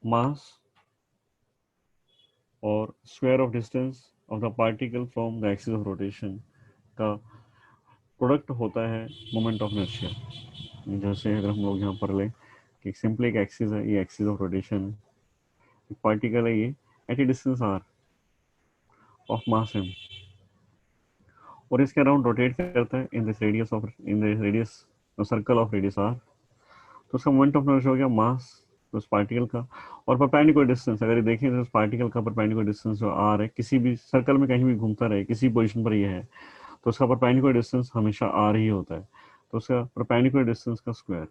मास और square of distance of the particle from the axis of rotation का product होता है मोमेंट ऑफ इनर्शिया। जैसे अगर हम लोग यहाँ पर लें कि सिंपली एक एक्सिस है, ये एक्सिस ऑफ रोटेशन, एक पार्टिकल है ये at a distance R of mass M, और इसके अराउंड रोटेट करता है in this radius circle of radius R. तो उसका मोमेंट ऑफ इनर्शिया हो गया मास तो उस पार्टिकल का, और परपेंडिकुलर डिस्टेंस अगर ये देखें तो उस पार्टिकल का परपेंडिकुलर डिस्टेंस जो आर है, किसी भी सर्कल में कहीं भी घूमता रहे किसी पोजीशन पर ये है, तो उसका परपेंडिकुलर डिस्टेंस हमेशा आर ही होता है, तो उसका परपेंडिकुलर डिस्टेंस का स्क्वायर।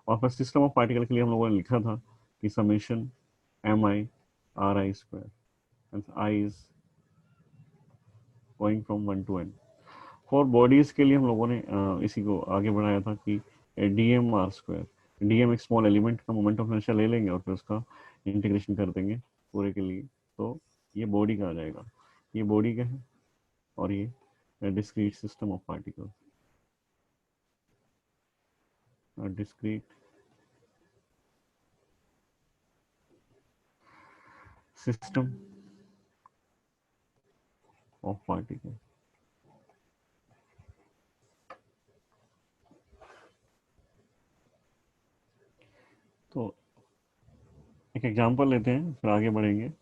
और फिर सिस्टम ऑफ पार्टिकल के लिए हम लोगों ने लिखा था कि summation M I R I square, and I is going from 1 to n। For bodies के लिए हम लोगों ने इसी को आगे बढ़ाया था कि D M R square, D M एक स्मॉल एलिमेंट का मोमेंट ऑफ इनर्शिया ले लेंगे और फिर उसका इंटीग्रेशन कर देंगे पूरे के लिए, तो ये बॉडी का आ जाएगा। ये बॉडी का है और ये discrete system of particle, discrete system of particle. तो एक एग्जांपल लेते हैं फिर आगे बढ़ेंगे।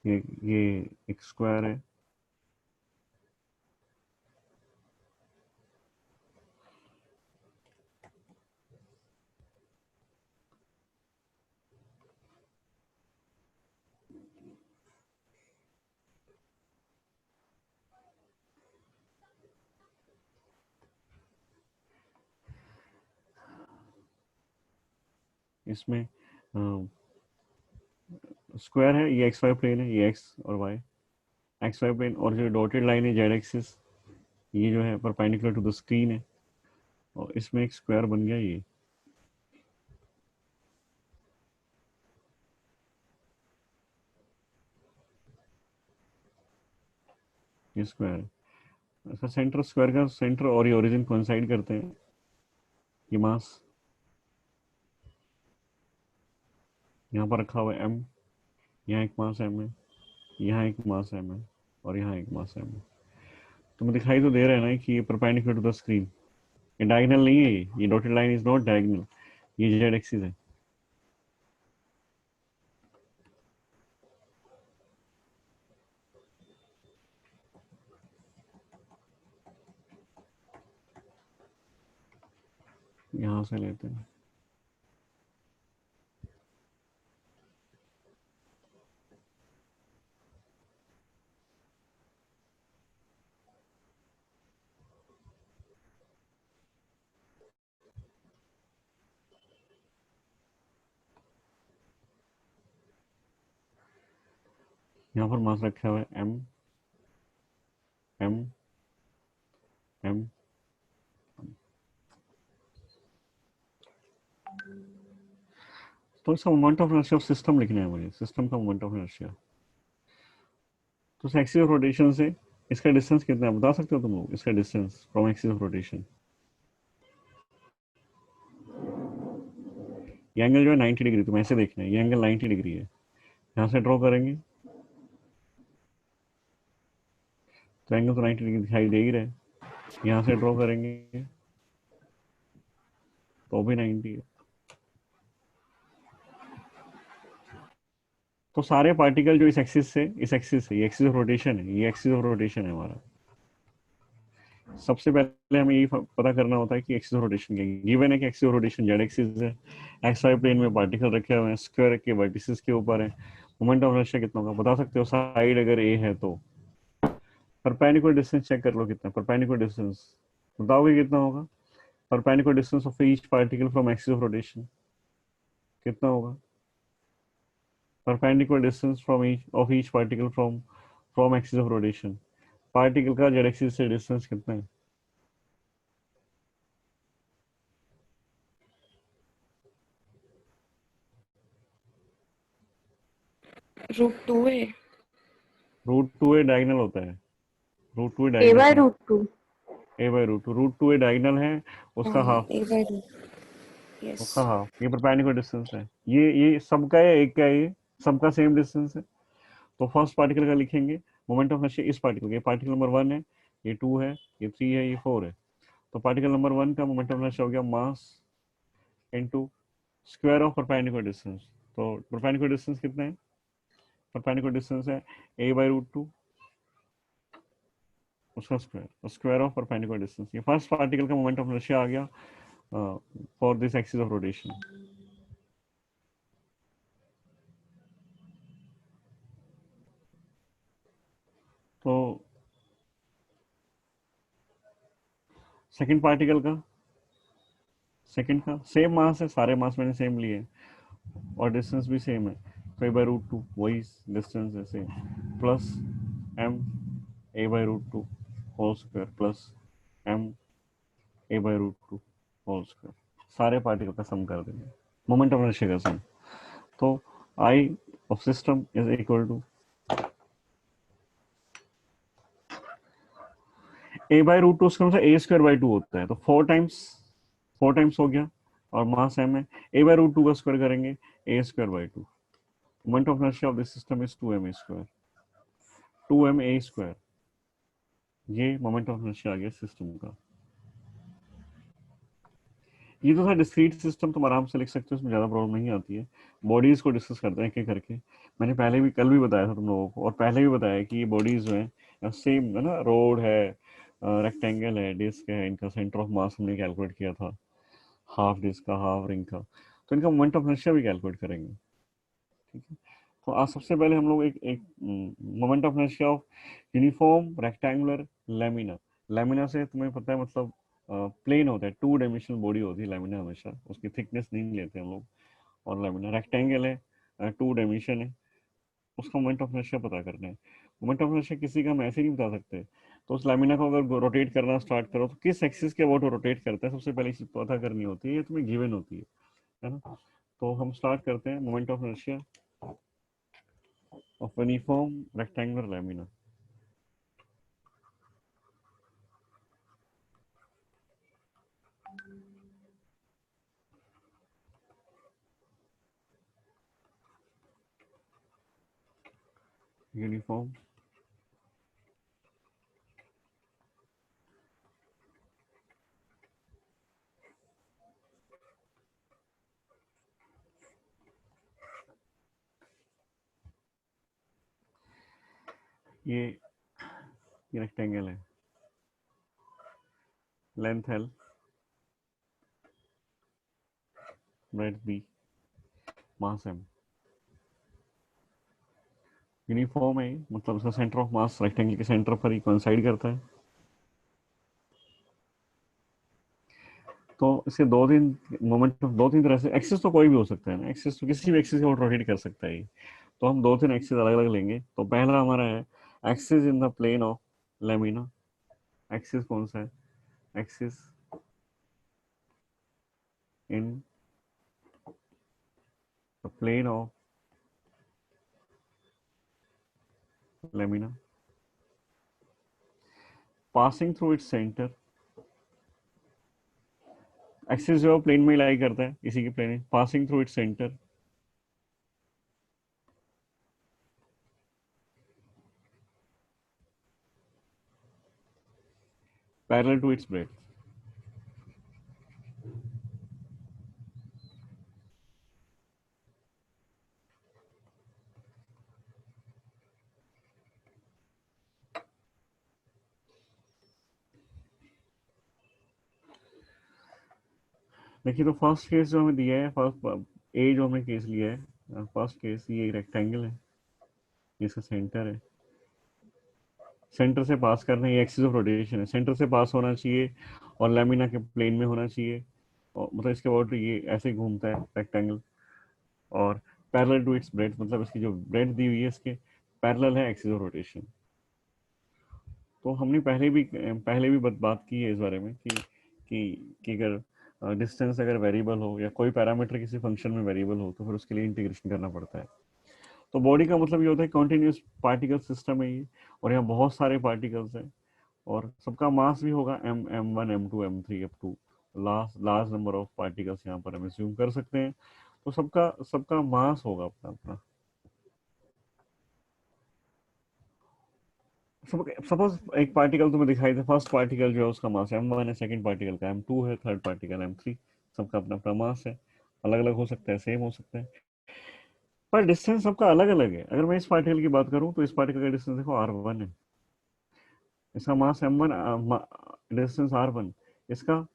ये एक स्क्वायर है, इसमें स्क्वायर है, ये एक्स वाई प्लेन है, ये एक्स और वाई एक्स वाई प्लेन, और जो डॉटेड लाइन है जेड एक्सिस, ये जो है परपेंडिकुलर टू द स्क्रीन है, और इसमें एक स्क्वायर बन गया ये स्क्वायर है। ऐसा सेंटर स्क्वायर का सेंटर और ये ओरिजिन कोइंसाइड करते हैं। ये मास यहाँ पर रखा हुआ है m, यहाँ एक मास m है, यहाँ एक मास m है, और यहाँ एक मास m है। तुम्हें दिखाई तो दे रहा है ना कि ये परपेंडिकुलर टू द स्क्रीन, ये डायगोनल नहीं है, ये dotted line is not diagonal, ये जेड एक्सिस है। यहाँ से लेते हैं, यहाँ पर मास रखा हुआ है m m m। तो इसका moment of inertia of system लिखना है मुझे, सिस्टम का मोमेंट ऑफ इनर्शिया। तो एक्सिस ऑफ रोटेशन से इसका डिस्टेंस कितना है बता सकते हो तुम लोग? इसका distance from axis of rotation, ये एंगल जो है 90 डिग्री, तुम ऐसे देखना है, ये एंगल 90 डिग्री है। यहाँ से ड्रॉ करेंगे तो एंगल तो 90 डिग्री दिखाई दे ही रहा है, यहाँ से ड्रॉ करेंगे तो भी 90 है। तो सारे पार्टिकल जो इस एक्सिस से ये एक्सिस ऑफ रोटेशन है, ये एक्सिस ऑफ रोटेशन है हमारा। सबसे पहले हमें ये पता करना होता है कि एक्सिस ऑफ रोटेशन क्या है। गिवन है कि axis of rotation Z axis है, एक्स वाई प्लेन में पार्टिकल रखे हुए हैं, स्क्वायर के वर्टिसेस के ऊपर है, मोमेंट ऑफ इनर्शिया कितना होगा बता सकते हो? साइड अगर ए है तो परपेंडिकुलर डिस्टेंस चेक कर लो कितना परपेंडिकुलर डिस्टेंस, बताओगे कितना होगा? Perpendicular distance of each particle from axis of rotation कितना होगा? Perpendicular distance from each particle from axis of rotation, particle का जेड एक्सिस से डिस्टेंस कितना है? √2 है। √2a डायगोनल होता है, √2a a डायगोनल बाय है, √2। a by √2, √2a डायगोनल है, उसका हाफ a बाय √2। यस। उसका हाफ, ये परपेंडिकुलर डिस्टेंस है। ये सबका है, एक का है, ये सबका सेम डिस्टेंस है। तो फर्स्ट पार्टिकल का लिखेंगे मोमेंट ऑफ इनर्शिया इस पार्टिकल, ये पार्टिकल नंबर 1 है, ये 2 है, ये 3 है, ये 4 है। तो पार्टिकल नंबर 1 का मोमेंट ऑफ इनर्शिया हो गया mass into square of perpendicular distance. तो परपेंडिकुलर डिस्टेंस कितना है? परपेंडिकुलर डिस्टेंस है a/√2, उसका square, square of perpendicular distance. ये फर्स्ट पार्टिकल का मोमेंट ऑफ इनर्शिया आ गया for this axis of rotation. तो सेकंड पार्टिकल का, सेकंड का सेम मास है, सारे मास मैंने सेम लिए और डिस्टेंस भी सेम है, तो a/√2 वही डिस्टेंस है same, plus m a/√2 whole square plus m a/√2 whole square, सारे पार्टिकल का सम कर देंगे, मोमेंट ऑफ इनर्शिया का सम। तो I of system is equal to a/√2, उसका मतलब a²/2 होता है, तो 4 टाइम्स हो गया, और मास m है, a/√2 का स्क्वायर करेंगे a²/2। Moment of inertia of this system is 2m², 2ma²। ये मोमेंट ऑफ इनर्शिया आ गया सिस्टम का। ये तो था डिस्क्रीट सिस्टम, तुम आराम से लिख सकते हो, उसमें ज़्यादा प्रॉब्लम नहीं आती है। बॉडीज़ को डिस्कस करते हैं एक एक करके। मैंने पहले भी, कल भी बताया था तुम लोगों को, और पहले भी बताया कि ये बॉडीज़ जो है सेम है ना, रोड है, रेक्टेंगल है, डिस्क है, इनका सेंटर ऑफ मास हमने कैलकुलेट किया था, हाफ डिस्क का, हाफ रिंग का। तो इनका मोमेंट ऑफ इनर्शिया भी कैलकुलेट करेंगे। ठीक है, तो आज सबसे पहले हम लोग एक एक moment of inertia of uniform rectangular lamina. Lamina से तुम्हें पता है मतलब प्लेन होता है, 2 डायमेंशनल बॉडी होती है लेमिना, हमेशा उसकी थिकनेस नहीं लेते हम लोग। और लेमिना रेक्टेंगल है, 2 डायमेंशन है, उसका मोमेंट ऑफ इनर्शिया पता करना है। मोमेंट ऑफ इनर्शिया किसी का हम ऐसे नहीं बता सकते। तो उस लेमिना को अगर रोटेट करना स्टार्ट करो तो किस एक्सिस के अबाउट रोटेट करता है, सबसे पहले चीज पता करनी होती है, ये तुम्हें गिवन होती है ना। तो हम स्टार्ट करते हैं moment of inertia of uniform rectangular lamina. Uniform ये ये रेक्टेंगल है, लेंथ L, ब्रेड्थ B, मास M। यूनिफॉर्म है मतलब उसका सेंटर ऑफ मास रेक्टेंगल के सेंटर पर ही कोइंसाइड करता है। तो इसके दो तीन मोमेंट, दो तीन तरह से, एक्सिस तो कोई भी हो सकता है ना, एक्सिस तो किसी भी एक्सिस को रोटेट कर सकता है। तो हम दो तीन एक्सिस अलग अलग लेंगे। तो पहला हमारा है axis in the plane of lamina. Axis कौन सा है? Axis in the plane of lamina passing through its centre. Axis जो प्लेन में लाई करता है, इसी की प्लेन है, passing through its centre parallel to its breadth. देखिए, तो फर्स्ट केस जो हमें दिया है, फर्स्ट ए जो हमने केस लिया है, फर्स्ट केस ये रेक्टेंगल है, इसका सेंटर है, सेंटर से पास करना है, ये एक्सिस ऑफ रोटेशन है, सेंटर से पास होना चाहिए और लेमिना के प्लेन में होना चाहिए, और मतलब इसके अबाउट ये ऐसे घूमता है रेक्टेंगल, और पैरेलल टू इट्स ब्रेथ, मतलब इसकी जो ब्रेथ दी हुई है इसके पैरेलल है एक्सिस ऑफ रोटेशन। तो हमने पहले भी बात की है इस बारे में कि अगर डिस्टेंस अगर वेरिएबल हो या कोई पैरामीटर किसी फंक्शन में वेरिएबल हो तो फिर उसके लिए इंटीग्रेशन करना पड़ता है। तो बॉडी का मतलब ये होता है कॉन्टिन्यूस पार्टिकल सिस्टम है ये, और यहाँ बहुत सारे पार्टिकल्स हैं, और सबका मास भी होगा m m1 m2 m3 up to large number of particles यहाँ पर हम एज्यूम कर सकते हैं। तो सबका सबका मास होगा अपना अपना। सपोज एक पार्टिकल तुम्हें दिखाई दे, फर्स्ट पार्टिकल जो है उसका मास m1 है, सेकंड पार्टिकल का m2 है, थर्ड पार्टिकल m3, सबका अपना अपना मास है। अलग अलग हो सकता है, सेम हो सकता है, पर डिस्टेंस सबका अलग अलग है। अगर मैं इस पार्टिकल की बात करूं तो इस पार्टिकल का डिस्टेंस देखो r1 है, इसका मास m1, डिस्टेंस r1, इसका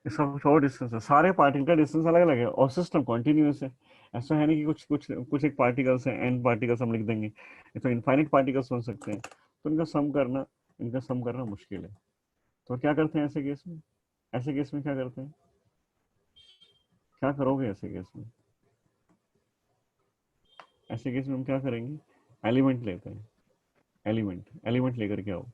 इसका कुछ और डिस्टेंस है। सारे पार्टिकल का डिस्टेंस अलग अलग है और सिस्टम कॉन्टिन्यूस है। ऐसा है नहीं कि कुछ कुछ कुछ एक पार्टिकल्स है, एन पार्टिकल्स हम लिख देंगे, ये तो इनफाइनाइट पार्टिकल्स बन सकते हैं। तो इनका सम करना मुश्किल है। तो क्या करते हैं ऐसे केस में? ऐसे केस में क्या करते हैं, क्या करोगे ऐसे केस में? ऐसे केस में हम क्या करेंगे, एलिमेंट लेते हैं। एलिमेंट लेकर के आओ।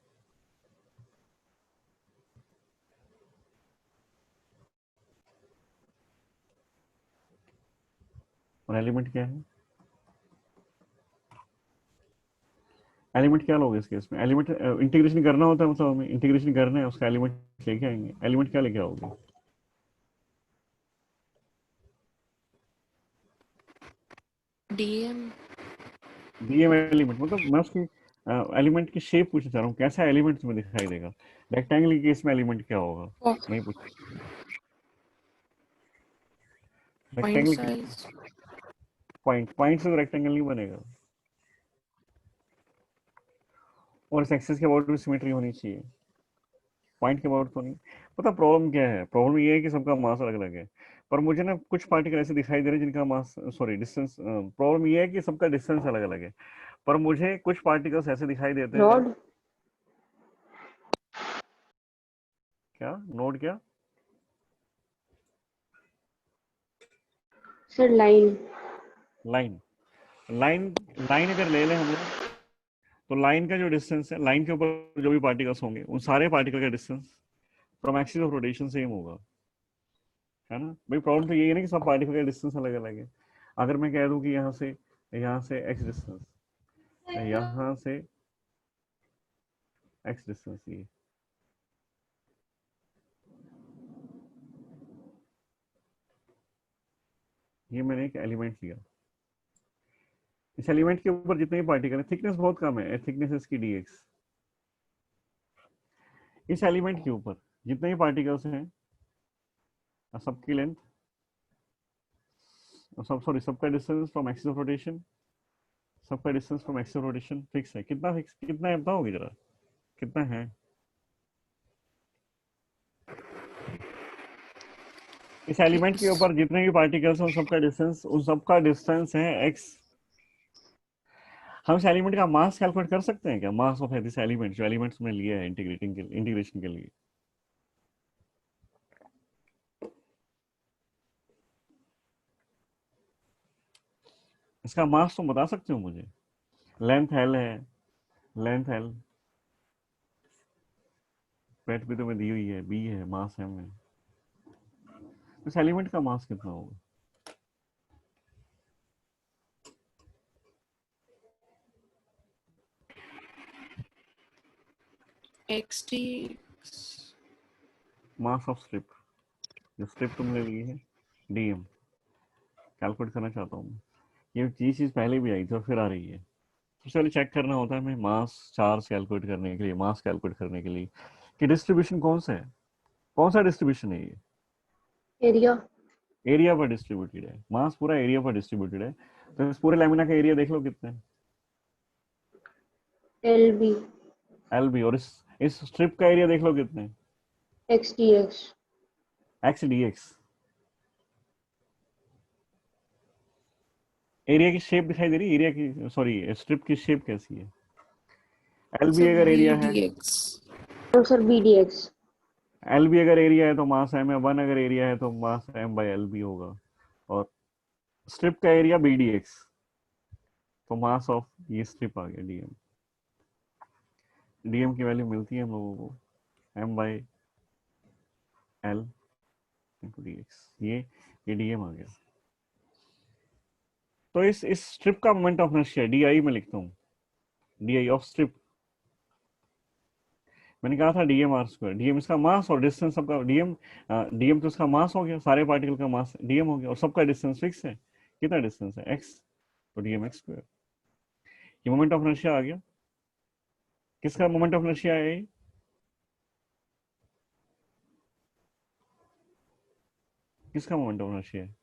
और एलिमेंट क्या है? एलिमेंट क्या लोगे इस केस में? एलिमेंट इंटीग्रेशन करना होता है, मतलब हमें इंटीग्रेशन करना है, उसका एलिमेंट लेके आएंगे। एलिमेंट क्या लेके आओगे? DM. डीएम एलिमेंट, मतलब मैं उसकी एलिमेंट की शेप पूछना चाह रहा हूँ, कैसा एलिमेंट तुम्हें दिखाई देगा? रेक्टेंगल के केस में एलिमेंट क्या होगा? Oh, नहीं पूछ। point रेक्टेंगल की size. पॉइंट से तो रेक्टेंगल नहीं बनेगा। और इस एक्सिस के अबाउट भी सिमेट्री होनी चाहिए, पॉइंट के अबाउट तो नहीं। पता प्रॉब्लम क्या है? प्रॉब्लम ये है कि सबका मास अलग अलग है, पर मुझे ना कुछ पार्टिकल ऐसे दिखाई दे रहे हैं जिनका मास, सॉरी डिस्टेंस, प्रॉब्लम ये है कि सबका डिस्टेंस अलग अलग है, पर मुझे कुछ पार्टिकल्स ऐसे दिखाई देते हैं। नोड क्या नोड क्या? Sir line line. Line line अगर ले लें हम लोग, तो लाइन का जो डिस्टेंस है, लाइन के ऊपर जो भी पार्टिकल्स होंगे उन सारे पार्टिकल का distance from axis of rotation same होगा, है ना भाई? प्रॉब्लम तो यही है ना कि सब पार्टिकल का डिस्टेंस अलग अलग है। अगर मैं कह दूं कि यहाँ से एक्स डिस्टेंस, यहाँ से एक्स डिस्टेंस, ये मैंने एक एलिमेंट लिया। इस एलिमेंट के ऊपर जितने भी पार्टिकल है, थिकनेस बहुत कम है, थिकनेस इसकी डीएक्स। इस एलिमेंट के ऊपर जितने भी पार्टिकल्स हैं, सबकी लेंथ, सब सॉरी सबका distance from axis of rotation, सबका distance from axis of rotation fix है। कितना फिक्स, कितना है बताओगे जरा, कितना है? इस एलिमेंट के X. ऊपर जितने भी पार्टिकल्स हैं उन सबका डिस्टेंस है एक्स। हम इस एलिमेंट का मास कैलकुलेट कर सकते हैं क्या? मास ऑफ दिस एलिमेंट, जो एलिमेंट्स में लिया है इंटीग्रेशन के लिए। इसका मास तुम बता सकते हो मुझे? लेंथ एल है, लेंथ एल, ब्रेथ भी तुम्हें दी हुई है, बी है, मास एम है। इस एलिमेंट का मास कितना होगा? XT. मास ऑफ स्ट्रिप, जो स्ट्रिप तुमने ली है, डीएम कैलकुलेट करना चाहता हूँ। ये चीज पहले भी आई थी और फिर आ रही है। सबसे पहले चेक करना होता है हमें मास चार्ज कैलकुलेट करने के लिए, मास कैलकुलेट करने के लिए कि डिस्ट्रीब्यूशन कौन सा है, कौन सा डिस्ट्रीब्यूशन है ये। एरिया एरिया पर डिस्ट्रीब्यूटेड है, मास पूरा एरिया पर डिस्ट्रीब्यूटेड है। तो इस पूरे लैमिना का एरिया देख लो कितना है, एल बी एल बी। और इस स्ट्रिप का एरिया देख लो कितना है, x D x x D x. Area की शेप दिखाई दे रही है, एरिया की सॉरी स्ट्रिप की शेप कैसी है? एल बी Sir, अगर एरिया है, VDX. Sir B D X L B अगर एरिया है तो मास एम है, वन अगर एरिया है तो mass M by L B होगा। और स्ट्रिप का एरिया बी डी एक्स, तो मास ऑफ ये स्ट्रिप आ गया डीएम। डीएम की वैल्यू मिलती है हम लोगों को M by L into D X, ये डीएम आ गया। तो इस स्ट्रिप का moment of inertia D I में लिखता हूँ, डी आई ऑफ स्ट्रिप। मैंने कहा था डीएम आर स्क्वायर, डीएम इसका मास और डिस्टेंस सबका, डीएम डीएम तो इसका मास हो गया, सारे पार्टिकल का मास डीएम हो गया, और सबका डिस्टेंस फिक्स है। कितना डिस्टेंस है? एक्स, तो डीएम एक्स स्क्वायर। ये मोमेंट ऑफ इनर्शिया आ गया। किसका मोमेंट ऑफ इनर्शिया है ये? किसका मोमेंट ऑफ इनर्शिया है?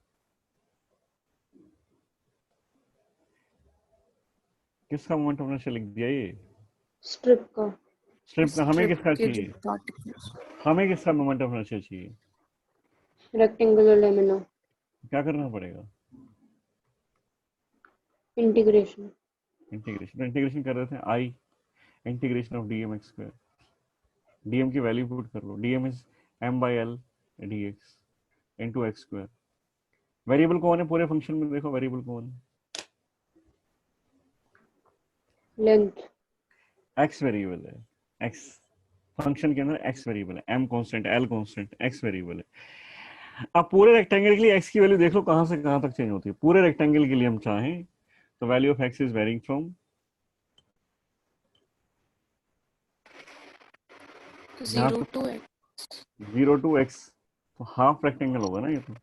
किसका मोमेंट ऑफ इनर्शिया लिख दिया ये? स्ट्रिप का। स्ट्रिप का। हमें स्ट्रिप किसका के जो चाहिए? पार्टिकल्स। हमें किसका मोमेंट ऑफ इनर्शिया चाहिए? Rectangular lamina. क्या करना पड़ेगा? इंटीग्रेशन। इंटीग्रेशन। तो इंटीग्रेशन कर रहे थे, I integration of dm x square. Dm की वैल्यू पुट कर लो, dm is M by L D X into X square. Variable कौन है पूरे फंक्शन में? देखो वेरिएबल कौन है? लेंथ। एक्स वेरिएबल है। एक्स फंक्शन के अंदर एक्स वेरिएबल है, M constant, L constant, X variable है। अब पूरे रेक्टेंगल के लिए एक्स की वैल्यू देख लो कहां से कहां तक चेंज होती है। पूरे रेक्टेंगल के लिए हम चाहें तो value of X is varying from 0 to x। 0 to X, तो हाफ रेक्टेंगल होगा ना ये तो।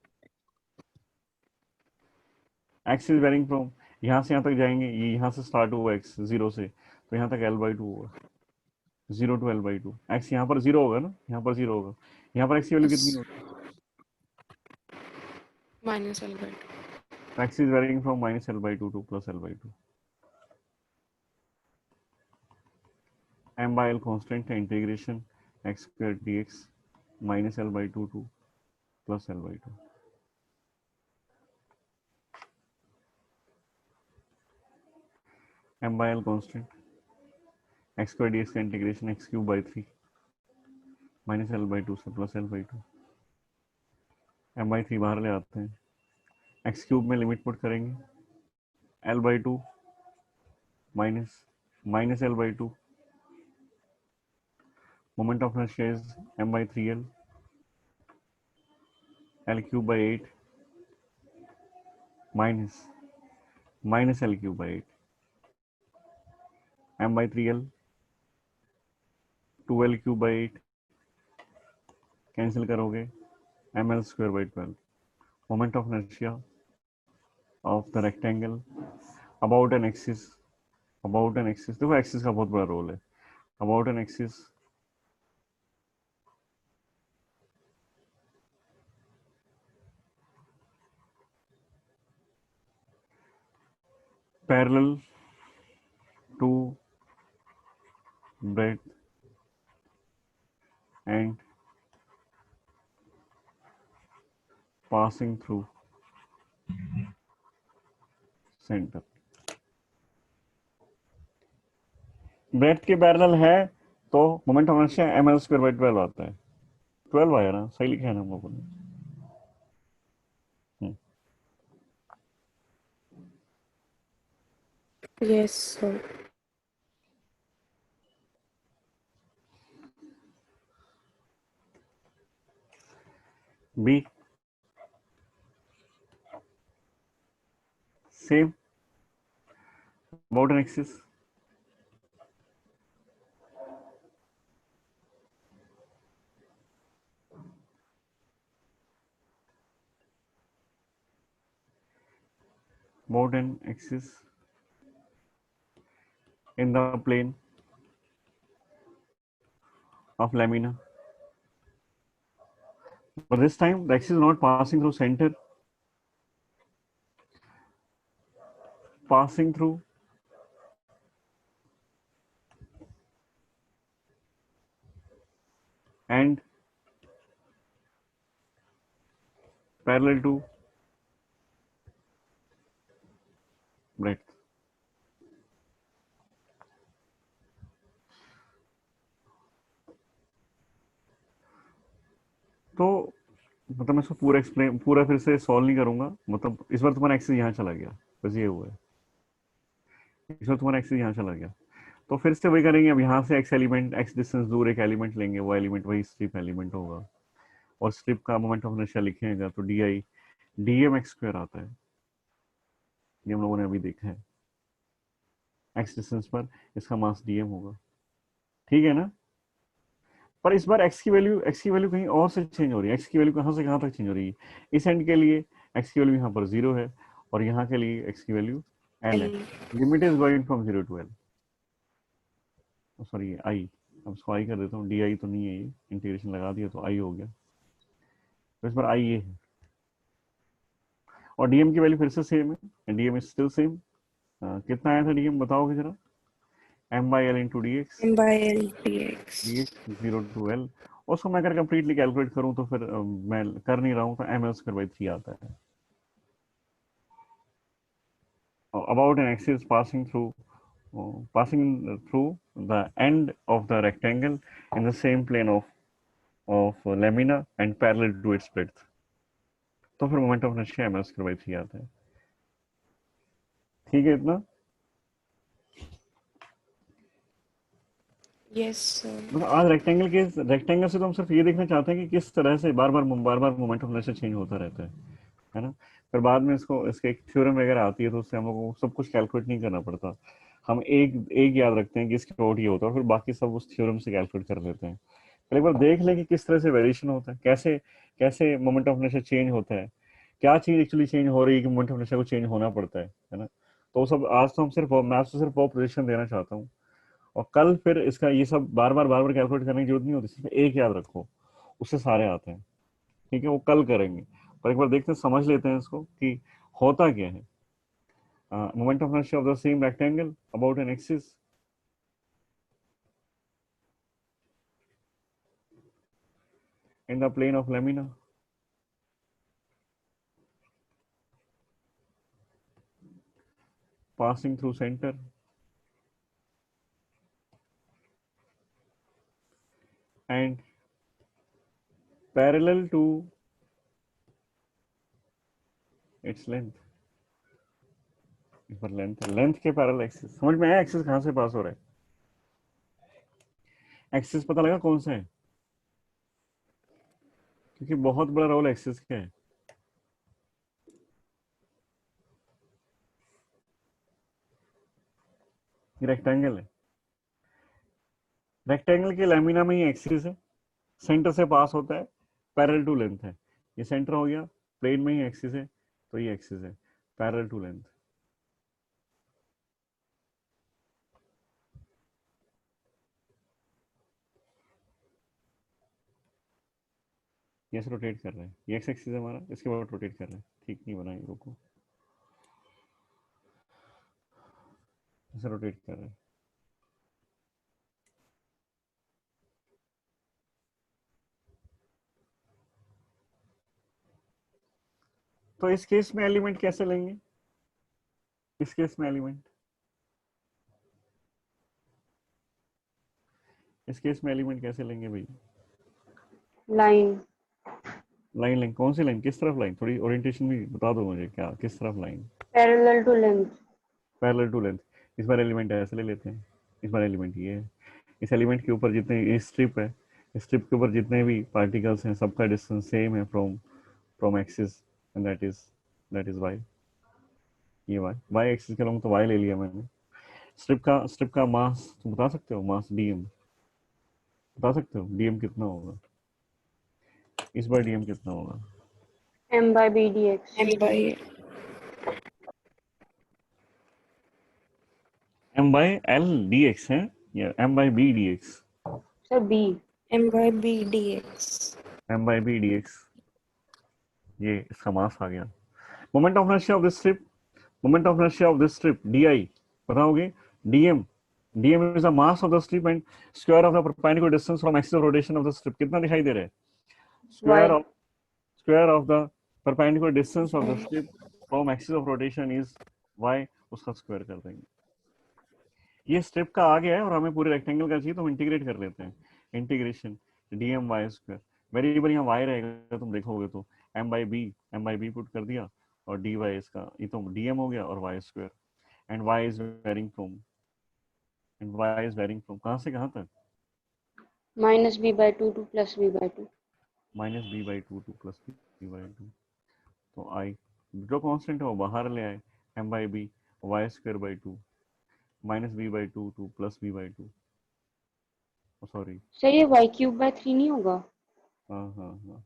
एक्स इज वेरिंग फ्रॉम, यहां से यहां तक जाएंगे, ये यहां से स्टार्ट हुआ एक्स 0 से, तो यहां तक L/2 होगा। 0 टू L/2। एक्स यहाँ पर 0 होगा ना, यहाँ पर 0 होगा। यहाँ पर एक्स की वैल्यू कितनी होगी? -L/2। X is varying from -L/2 to +L/2। m by L constant है, integration X square dx -L/2 to +L/2। m by L constant X square dx का इंटीग्रेशन x³/3 -L/2 से +L/2। m/3 बाहर ले आते हैं, x³ में limit put करेंगे, L/2 minus L/2। Moment of inertia is m/3L, L³/8 minus L³/8, m/3L 2L³/8 cancel करोगे, mL²/12। Moment of inertia of the rectangle about an axis, about an axis, देखो axis का बहुत बड़ा role है। About an axis parallel to breadth and passing through center। Breadth के parallel है तो moment of inertia mL²/12 आता है। 12 आया ना, सही लिखा है ना हम लोगों ने? Yes, sir. B same, about an axis about an axis in the plane of lamina, but this time the axis is not passing through center, passing through and parallel to breadth। तो मतलब मैं इसको पूरा explain, पूरा फिर से solve नहीं करूंगा, मतलब इस बार तुम्हारा एक्सिस यहाँ चला गया, बस ये हुआ है, इस बार तुम्हारा एक्सिस यहाँ चला गया। तो फिर से वही करेंगे, अब यहाँ से एक्स एलिमेंट, एक्स डिस्टेंस दूर एक एलिमेंट लेंगे, वो एलिमेंट वही स्ट्रिप एलिमेंट होगा, और स्ट्रिप का मोमेंट ऑफ इनर्शिया लिखेगा तो डी डीएम एक्स स्क्वायर आता है। ये हम लोगों ने अभी देखा है, एक्स डिस्टेंस पर इसका मास डीएम होगा, ठीक है ना? पर इस बार x की वैल्यू कहीं और से चेंज हो रही है। x की वैल्यू कहाँ से कहाँ तक चेंज हो रही है? इस एंड के लिए x की वैल्यू यहाँ पर 0 है और यहाँ के लिए x की वैल्यू l है। Limit is going from 0 to l, sorry i, अब इसको i कर देता हूँ, di तो नहीं है, ये इंटीग्रेशन लगा दिया तो i हो गया। तो इस बार i ये है और dm की वैल्यू फिर से सेम है, dm इज स्टिल सेम। कितना आया था dm बताओगे जरा? m by l into dx, M by L dx. dx 0 to l। उसको मैं अगर कंप्लीटली कैलकुलेट करूं तो फिर मैं कर नहीं रहा हूं तो ml square by 3 आता है। About an axis passing through the end of the rectangle in the same plane of lamina and parallel to its breadth, तो फिर moment of inertia ml square by 3 आता है। ठीक है इतना? Yes, sir. मतलब आज रेक्टेंगल से तो हम सिर्फ ये देखना चाहते हैं कि किस तरह से बार बार मोमेंट ऑफ इनर्शिया चेंज होता रहता है ना। फिर बाद में इसको इसके एक थ्योरम वगैरह आती है तो उससे हम लोग को सब कुछ कैलकुलेट नहीं करना पड़ता। हम एक एक याद रखते हैं कि इसके डॉट ये होता है और फिर बाकी सब उस थ्योरम से कैलकुलेट कर लेते हैं। पहले एक बार देख लें कि किस तरह से वेरिएशन होता है, कैसे कैसे मोमेंट ऑफ इनर्शिया चेंज होता है, क्या चीज एक्चुअली चेंज हो रही है कि मोमेंट ऑफ इनर्शिया को चेंज होना पड़ता है ना। तो सब आज तो हम सिर्फ मैं आपसे सिर्फ वो पोजिशन देना चाहता हूँ और कल फिर इसका ये सब बार बार कैलकुलेट करने की जरूरत नहीं होती, सिर्फ एक याद रखो, उससे सारे आते हैं। ठीक है, वो कल करेंगे, पर एक बार देखते हैं, समझ लेते हैं इसको कि होता क्या है। Moment of inertia of the same rectangle about an axis in the plane of lamina passing through center and parallel to its length। इस पर लेंथ के पैरेलल एक्सिस, समझ में आया एक्सिस कहां से पास हो रहा है? एक्सिस पता लगा कौन सा है? क्योंकि बहुत बड़ा रोल एक्सिस का है। रेक्टेंगल है, रेक्टेंगल के लैमिना में ही एक्सिस है, सेंटर से पास होता है, पैरेलल टू लेंथ है। ये सेंटर हो गया, प्लेन में ही एक्सिस है, तो ये एक्सिस है पैरेलल टू लेंथ। ये से रोटेट कर रहे हैं, ये एक्स एक्सिस है हमारा, इसके बाद रोटेट कर रहे हैं। ठीक नहीं बनाएंगे, रुको, ऐसे रोटेट कर रहे हैं। तो इस केस में एलिमेंट कैसे लेंगे? इस केस में एलिमेंट, इस केस में एलिमेंट कैसे लेंगे भाई? लाइन लाइन लेंगे, कौन सी लाइन, किस तरफ लाइन? थोड़ी ओरिएंटेशन भी बता दो मुझे, क्या किस तरफ line? Parallel to length. Parallel to length. इस बार एलिमेंट ऐसे ले लेते हैं, इस बार एलिमेंट ये है, इस एलिमेंट के ऊपर जितने, ये स्ट्रिप है, स्ट्रिप के ऊपर जितने भी पार्टिकल्स हैं सबका डिस्टेंस सेम है from from axis, and that is Y. ये वाई एक्सिस के लॉन्ग तो वाई ले लिया मैंने। स्ट्रिप का मास तुम बता सकते हो? मास डीएम बता सकते हो? डीएम कितना होगा इस बार? डीएम कितना होगा? m by b dx। M by M by L D X है या M by B D X? Sir b। M by B dx. M by B D X, ये इसका मास आ गया। Moment of inertia of this strip, moment of inertia of this strip D I बताओगे? Dm, dm is the mass of the strip and square of the perpendicular distance from axis of rotation of the strip. कितना दिखाई दे रहा है? y। Square of the perpendicular distance of the strip from axis of rotation is y, उसका square कर देंगे। ये strip का आ गया है और हमें पूरे रेक्टेंगल का चाहिए तो हम इंटीग्रेट कर लेते हैं। Integration D M Y square, variable यहाँ वाई रहेगा, तुम देखोगे तो एम बाई बी पुट कर दिया और डी वाई इसका, ये तो डी एम हो गया और Y square, and Y is varying from, and Y is varying from कहाँ से कहाँ तक? Minus b by 2 to plus b by 2। Minus B by two plus B by two. तो आई जो कॉन्स्टेंट है वो बाहर ले आए, M by B Y square by two minus B by two plus B by two. Sorry, sir ये y³/3 नहीं होगा? हाँ हाँ हाँ,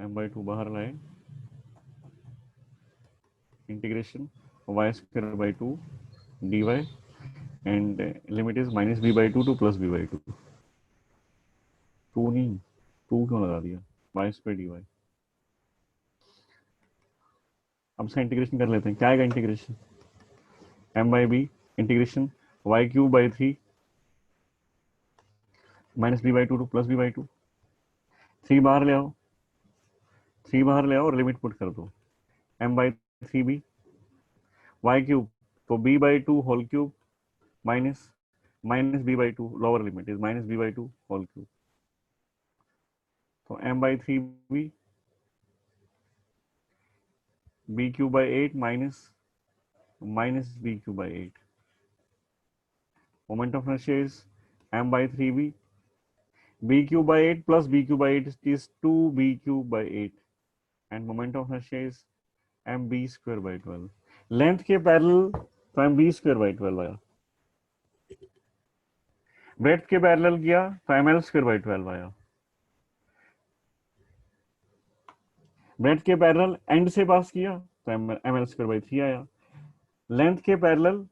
m/2 बाहर लाए, integration y²/2 dy and limit is -b/2 to +b/2। 2 नहीं, 2 क्यों लगा दिया, y² dy। अब इसका इंटीग्रेशन कर लेते हैं, क्या आएगा integration, m/b integration y³/3 -b/2 to +b/2। 3 बाहर ले आओ, 3 बाहर ले आओ और लिमिट पुट कर दो, m/3b y³ तो b/2 whole cube minus -b/2, lower limit is -b/2 whole cube, तो m/3b b³/8 -b³/8। Moment of inertia is m/3b b³/8 plus b³/8 is 2b³/8 and moment of inertia is mb²/12। Length के parallel तो mb²/12 आया, breadth के parallel किया तो ml²/12 आया, breadth के parallel and से पास किया तो ml²/3 आया, लेंथ के पैरेलल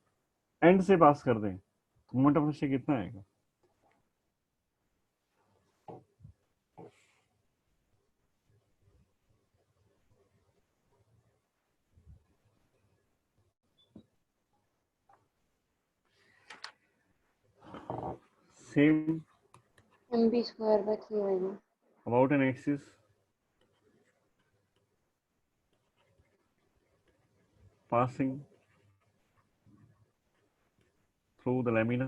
एंड से पास कर दें तो मोमेंट ऑफ इनर्शिया कितना आएगा, सेम mb²/3 आएगा। about an axis passing through the lamina,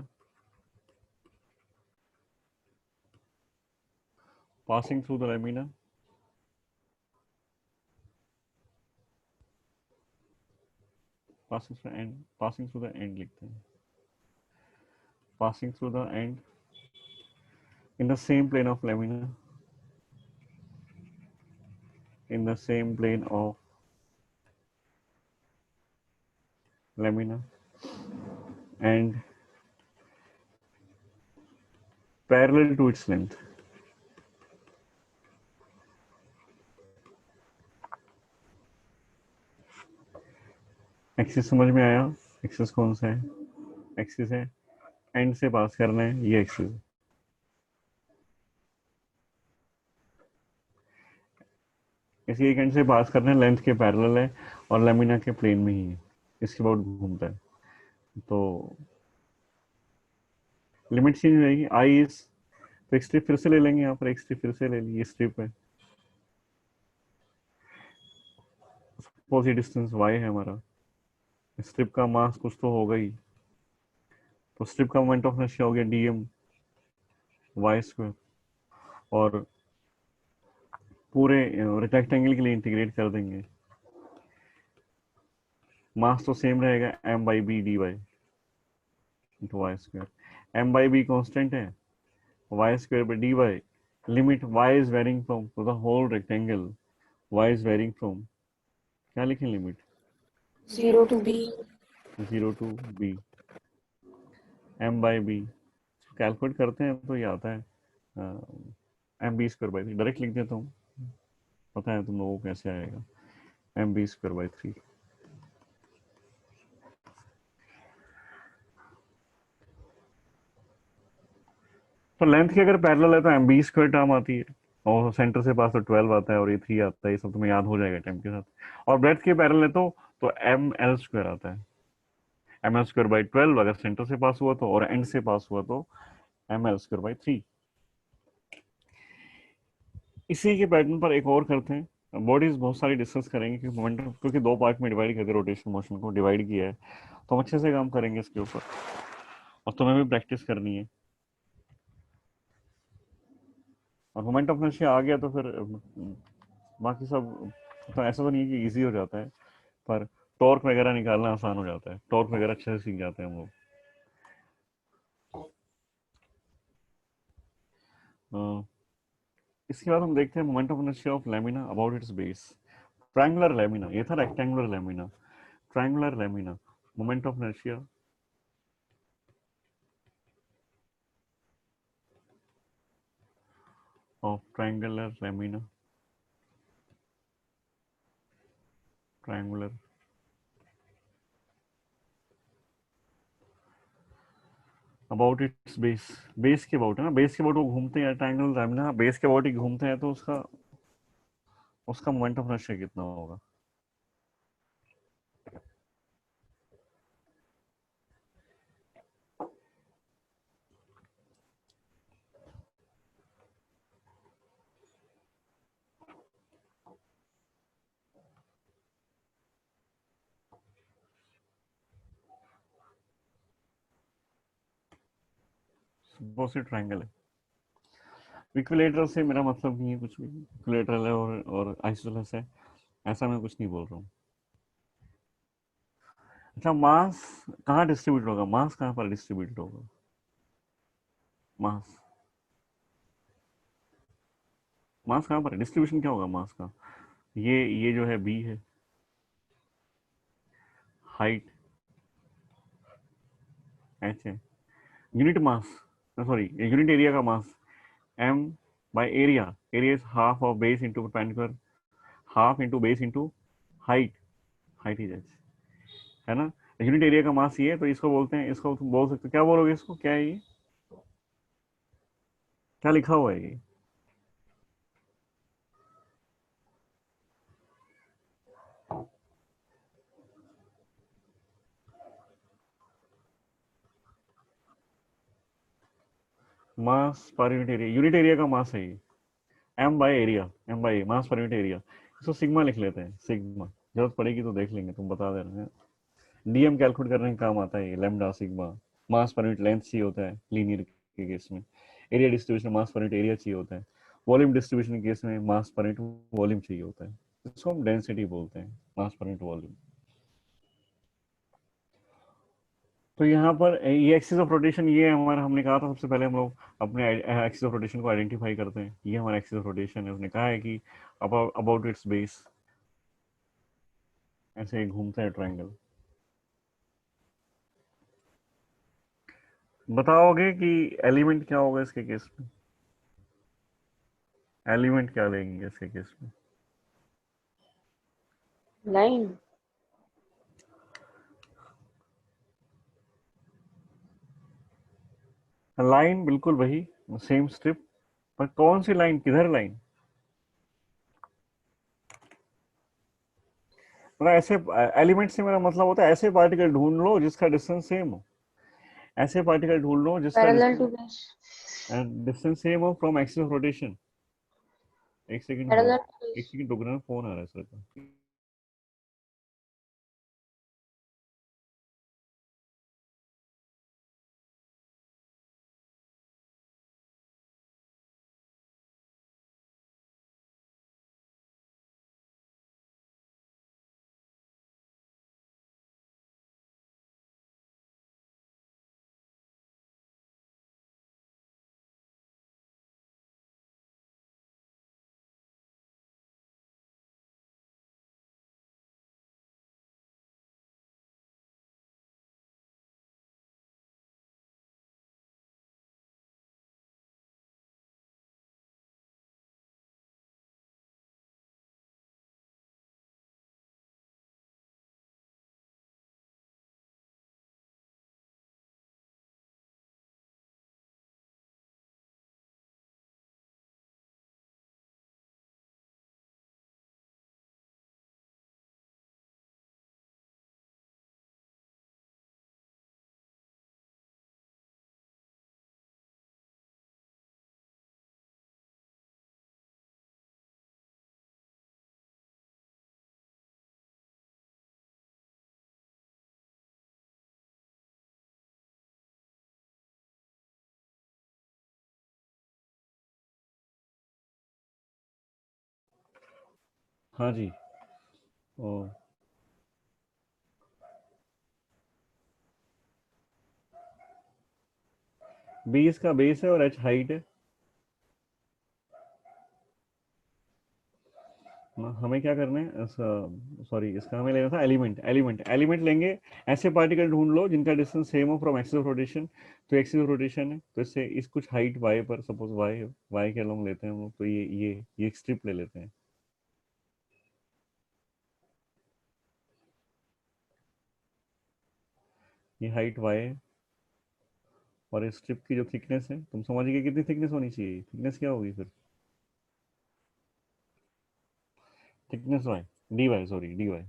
passing through the lamina, passing through the end, passing through the end लिखते हैं, passing through the end in the same plane of lamina, in the same plane of lamina and parallel to its length। Axis समझ में आया, axis कौन सा है, axis है and से पास करना है, ये एक्सिस इसी एक एंड से पास करना है, लेंथ के पैरेलल है और लेमिना के प्लेन में ही है, इसके बाद घूमता है, तो लिमिट चेंज हो जाएगी, आई इज तो एक स्ट्रिप फिर से ले लेंगे, यहाँ पर एक स्ट्रिप फिर से ले ली, ये स्ट्रिप है, सपोज ये डिस्टेंस y है हमारा, स्ट्रिप का मास कुछ तो होगा ही, तो स्ट्रिप का मोमेंट ऑफ इनर्शिया हो गया dm y², और पूरे रेक्टेंगल के लिए इंटीग्रेट कर देंगे, मास तो सेम रहेगा m/b dy into y², m/b constant है, y²/dy limit y is varying from to the whole rectangle, y is varying from, क्या लिखें limit, 0 to b 0 to b, m/b calculate करते हैं तो ये आता है mb²/3, डायरेक्ट लिख देता हूँ, पता है तुम लोगों को कैसे आएगा, mb²/3। तो लेंथ की अगर पैरेलल है तो mb² टर्म आती है, और सेंटर से पास तो 12 आता है और ये 3 आता है, ये सब तुम्हें याद हो जाएगा टाइम के साथ, और ब्रेड्थ के पैरेलल है तो ml² आता है, ml²/12 अगर सेंटर से पास हुआ तो, और एंड से पास हुआ तो ml²/3। इसी के पैटर्न पर एक और करते हैं, बॉडीज बहुत सारी डिस्कस करेंगे क्योंकि मोमेंटम, क्योंकि 2 पार्ट में डिवाइड करके रोटेशन मोशन को डिवाइड किया है, तो हम अच्छे से काम करेंगे इसके ऊपर, और तुम्हें भी प्रैक्टिस करनी है, और मोमेंट ऑफ इनर्शिया आ गया तो फिर बाकी सब तो ऐसा तो नहीं है कि इजी हो जाता है, पर टॉर्क वगैरह निकालना आसान हो जाता है, टॉर्क वगैरह अच्छे से सीख जाते हैं हम लोग। इसके बाद हम देखते हैं moment of inertia of lamina about it's base, triangular lamina, ये था rectangular lamina, triangular lamina, moment of inertia of triangular lamina, triangular about it's base, base के अबाउट है ना, बेस के अबाउट वो घूमते हैं ट्रायंगल लामिना, बेस के अबाउट ही घूमते हैं, तो उसका उसका मोमेंट ऑफ इनर्शिया कितना होगा? सपोज ये ट्रायंगल है, इक्विलेटरल से मेरा मतलब नहीं है कुछ भी, इक्विलेटरल है और आइसोसेलेस है, ऐसा मैं कुछ नहीं बोल रहा हूँ। अच्छा, मास कहाँ डिस्ट्रीब्यूट होगा, मास कहाँ पर डिस्ट्रीब्यूट होगा? मास, मास कहाँ पर है, डिस्ट्रीब्यूशन क्या होगा मास का? ये जो है बी है, हाइट एच है, unit mass, sorry unit area का mass M by area, area is half of base into perpendicular, half into base into height, height is H, है ना? यूनिट एरिया का मास ये है, तो इसको बोलते हैं, इसको तुम बोल सकते हो, क्या बोलोगे इसको, क्या है ये, क्या लिखा हुआ है ये? मास पर यूनिट एरिया का मास है ये, M by area, M by mass पर यूनिट एरिया, इसको सिग्मा लिख लेते हैं, सिग्मा, जरूरत पड़ेगी तो देख लेंगे, तुम बता दे रहे हैं। डीएम कैलकुलेट करने का काम आता है ये, लैम्डा सिग्मा, मास पर यूनिट लेंथ चाहिए होता है लीनियर के केस में, एरिया डिस्ट्रीब्यूशन मास पर यूनिट एरिया चाहिए होता है, वॉल्यूम डिस्ट्रीब्यूशन के केस में मास पर यूनिट वॉल्यूम चाहिए होता है, इसको हम डेंसिटी बोलते हैं, मास पर यूनिट वॉल्यूम। तो यहाँ पर ये एक्सिस ऑफ रोटेशन, ये हमारा, हमने कहा था सबसे पहले हम लोग अपने एक्सिस ऑफ रोटेशन को आइडेंटिफाई करते हैं, ये हमारा एक्सिस ऑफ रोटेशन है, उसने कहा है कि अबाउट इट्स बेस ऐसे घूमता है ट्रायंगल। बताओगे कि एलिमेंट क्या होगा इसके केस में, एलिमेंट क्या लेंगे इसके केस में? लाइन। लाइन बिल्कुल वही, सेम स्ट्रिप, पर कौन सी लाइन, किधर लाइन? मतलब ऐसे एलिमेंट से मेरा मतलब होता है ऐसे पार्टिकल ढूंढ लो जिसका डिस्टेंस सेम हो, ऐसे पार्टिकल ढूंढ लो जिसका parallel to base. Distance same हो फ्रॉम एक्सिस ऑफ रोटेशन। एक सेकंड पैरेलल होल्ड, टू एक बेस। सेकंड रुकना, फोन आ रहा है सर का। हाँ जी। ओ, बी इसका बेस है और एच हाइट है। हमें क्या करना है, सॉरी इसका हमें लेना था एलिमेंट, एलिमेंट लेंगे। ऐसे पार्टिकल ढूंढ लो जिनका डिस्टेंस सेम हो फ्रॉम एक्सिस ऑफ रोटेशन। तो एक्सिस ऑफ रोटेशन है तो इससे इस कुछ हाइट y पर, सपोज y के अलोंग लेते हैं हम लोग, तो ये एक स्ट्रिप ले लेते हैं। ये हाइट y है और इस स्ट्रिप की जो थिकनेस है, तुम समझ गए कितनी थिकनेस होनी चाहिए? थिकनेस क्या होगी फिर? Thickness y, dy, sorry dy।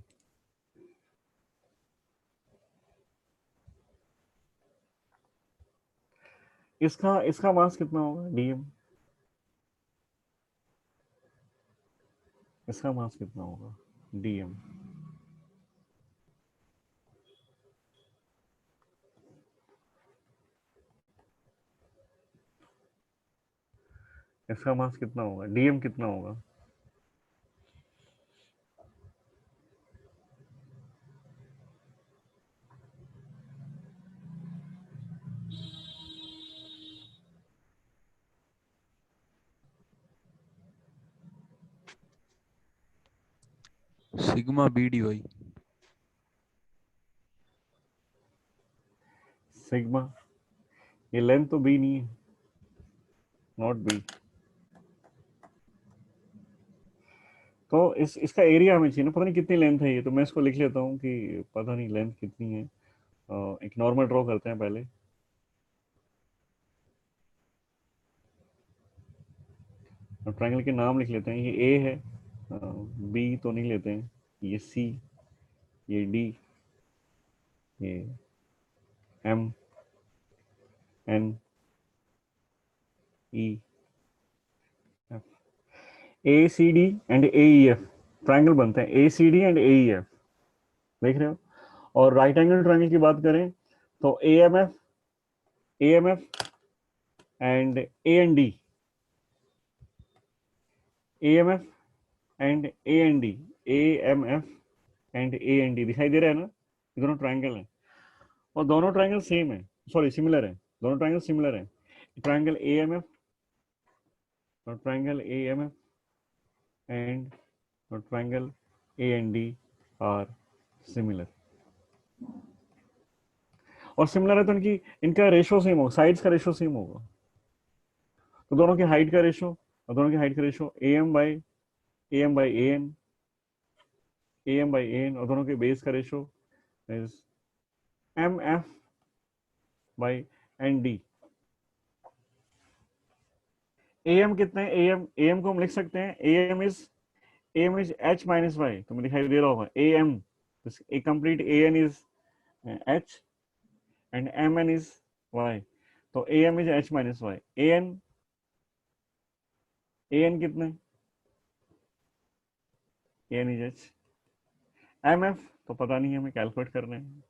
इसका इसका मास कितना होगा dm? इसका मास कितना होगा dm? इसका मास कितना होगा, dm कितना होगा? Sigma B D Y. Sigma, ये लेंथ तो b नहीं है, नॉट b। तो इसका एरिया हमें चाहिए ना, पता नहीं कितनी लेंथ है ये, तो मैं इसको लिख लेता हूँ कि पता नहीं लेंथ कितनी है। एक नॉर्मल ड्रॉ करते हैं पहले। ट्रायंगल के नाम लिख लेते हैं, ये ए है, बी तो नहीं लेते हैं, ये सी, ये डी, ये M, N, E, F, A C D and A E F triangle बनते हैं, A C D and A E F, देख रहे हो? और राइट एंगल ट्रायंगल की बात करें तो A M F and A N D, A M F and A N D, A M F and A N D, दिखाई दे रहा है ना? ये दोनों ट्रायंगल हैं और दोनों ट्रायंगल सेम है, सॉरी सिमिलर है, दोनों ट्रायंगल सिमिलर है। ट्रायंगल ए एम एफ और triangle A M F and triangle A N D are similar. और सिमिलर है तो इनकी इनका रेशो सेम होगा, साइड्स का रेशो सेम होगा। तो दोनों की हाइट का रेशो, और दोनों की हाइट का ratio A M by A N, A M by A N, और दोनों के बेस का ratio is M F by N D. A M कितना है? ए एम को हम लिख सकते हैं, A M is H minus Y, तुम्हें दिखाई दे रहा होगा A M, A complete A N is H and M N is Y, तो A M is H minus Y. A N कितना है? A N is H. M F तो पता नहीं है, हमें कैलकुलेट करना है।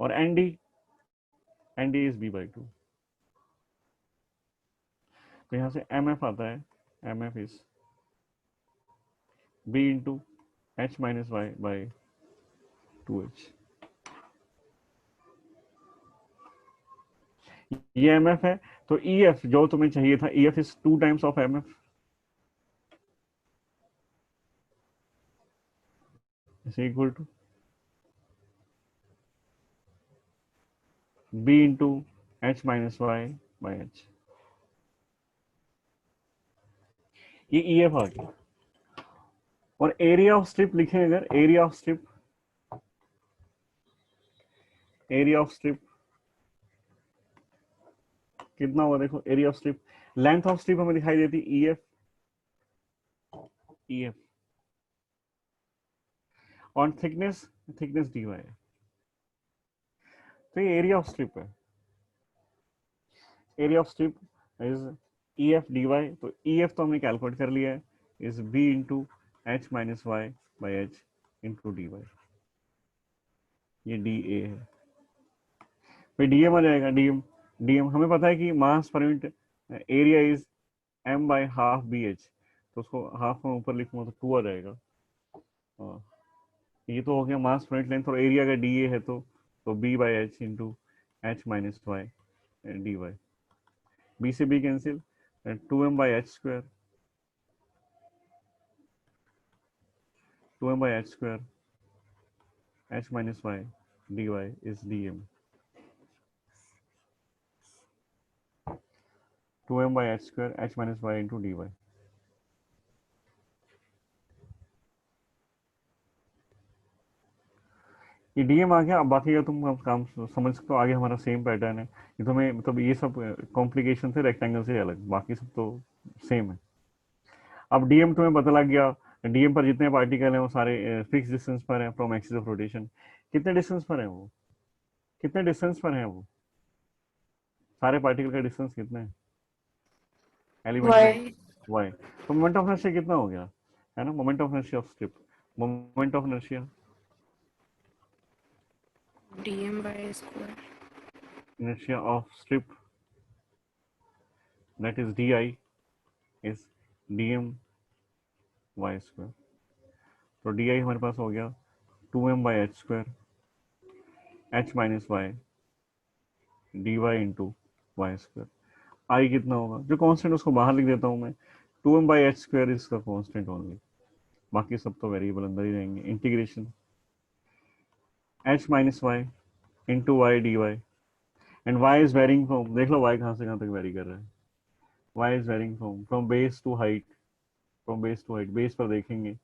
और N D is B by two, तो यहां से एम एफ आता है, M F is B into H minus Y by two H. ये एम एफ है, तो ई एफ जो तुम्हें चाहिए था, E F is 2 times of M F, is equal to B into H minus Y by H. ये E F आ गया। और एरिया ऑफ स्ट्रिप लिखें अगर, एरिया ऑफ स्ट्रिप कितना होगा? देखो area of strip, length of strip हमें दिखाई देती ई एफ और थिकनेस dy है, तो ये एरिया ऑफ स्ट्रिप है। Area of strip is E F D Y, तो ई एफ तो हमने कैलकुलेट कर लिया है, is B into H minus Y by H into D Y. ये डी ए है, फिर डीएम आ जाएगा, डीएम हमें पता है कि मास पर unit area is M by half B H, तो उसको हाफ में ऊपर लिखूंगा तो 2 आ जाएगा। ये तो हो गया मास पर यूनिट लेंथ, और एरिया का डी ए है तो B by H into H minus Y D Y. B से B cancel, 2m by H square 2m by h square h minus y dy is dm. 2m by h square h minus y into dy. ये DM आ गया। अब बाकी का तुम काम समझ सकते हो, आगे हमारा सेम पैटर्न है। ये तुम्हें मतलब ये सब कॉम्प्लिकेशन से रेक्टेंगल से अलग, बाकी सब तो सेम है। अब डीएम तुम्हें पता लग गया, डीएम पर जितने पार्टिकल हैं वो सारे फिक्स डिस्टेंस पर हैं फ्रॉम एक्सिस ऑफ रोटेशन। कितने डिस्टेंस पर है वो, कितने डिस्टेंस पर है वो, सारे पार्टिकल का डिस्टेंस कितना है एलिमेंट के, y वाई। तो मोमेंट ऑफ इनर्शिया कितना हो गया, है ना, moment of inertia of strip, moment of inertia dm by square inertia of strip, that is di, is dm y square। तो di हमारे पास हो गया 2m by h square h minus y dy into Y square. I कितना होगा, जो constant उसको बाहर लिख देता हूँ मैं, 2m by h square इसका कांस्टेंट ओनली, बाकी सब तो वेरिएबल अंदर ही रहेंगे। Integration h minus y into Y D Y, and y is varying from, देख लो y कहाँ से कहाँ तक वेरी कर रहा है, y is varying from base to height, from base to height. Base पर देखेंगे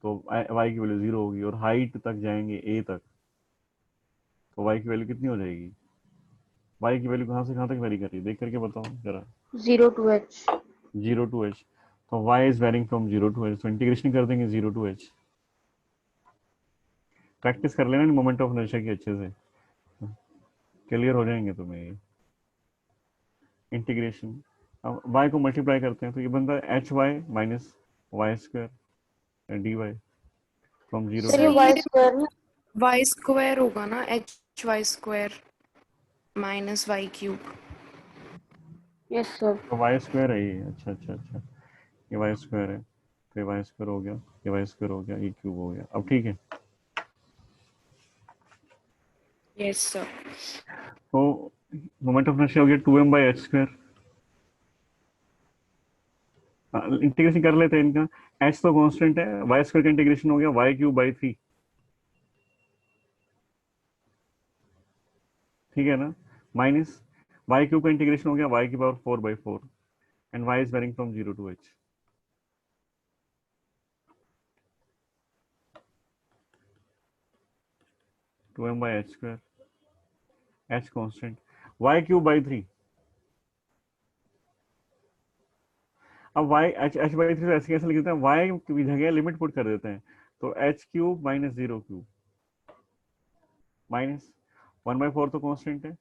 तो y की वैल्यू 0 होगी, और हाइट तक जाएंगे a तक तो y की वैल्यू कितनी हो जाएगी, y की वैल्यू कहाँ से कहाँ तक वेरी कर रही है देख करके बताओ जरा। 0 to h। 0 टू h, तो y is varying from 0 to h, तो इंटीग्रेशन कर देंगे 0 टू h। प्रैक्टिस कर लेना मोमेंट ऑफ इनर्शिया की अच्छे से, क्लियर हो जाएंगे तुम्हें ये। इंटीग्रेशन, अब y को मल्टीप्लाई करते हैं तो ये बनता है H Y minus Y square D Y from 0 sir to ये सर h। y ये स्क्वायर ना, y स्क्वायर होगा ना, h y square minus y cube. Yes sir. तो वाई स्क्वायर है ये, अच्छा अच्छा अच्छा, ये वाई स्क्वायर है, तो ये वाई स्क्वायर हो गया, ये वाई स्क्वायर हो गया, ये क्यूब हो गया। अब ठीक है, यस सर। तो मोमेंट ऑफ इनर्शिया हो गया 2m by H square. Integration कर लेते हैं इनका, एच तो कांस्टेंट है, वाई स्क्वायर का इंटीग्रेशन हो गया वाई क्यूब बाई 3, ठीक है ना, माइनस वाई क्यूब का इंटीग्रेशन हो गया वाई की power 4/4, and Y is varying from 0 to h। Two M by H square H constant Y cube by 3। अब वाई एच एच बाई 3 ऐसे कैसे लिख देते हैं, वाई की जगह लिमिट पुट कर देते हैं, तो H cube minus 0 cube minus 1/4 तो कांस्टेंट है,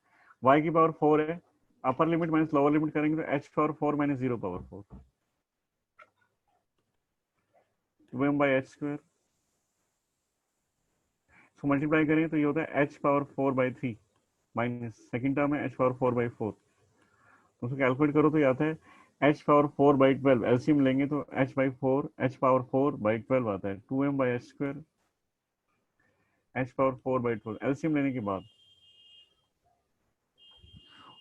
y की पावर 4 है, upper limit minus lower limit करेंगे तो h power 4 minus 0 power 4, 2m by H square. इसको मल्टीप्लाई करें तो ये होता है h power 4/3 minus second term है h पावर 4/4, तो उसको कैलकुलेट करो तो ये आता है h पावर 4/12, एलसीएम लेंगे तो h पावर 4/12 आता है, 2m by H square h power 4/12 LCM लेने के बाद,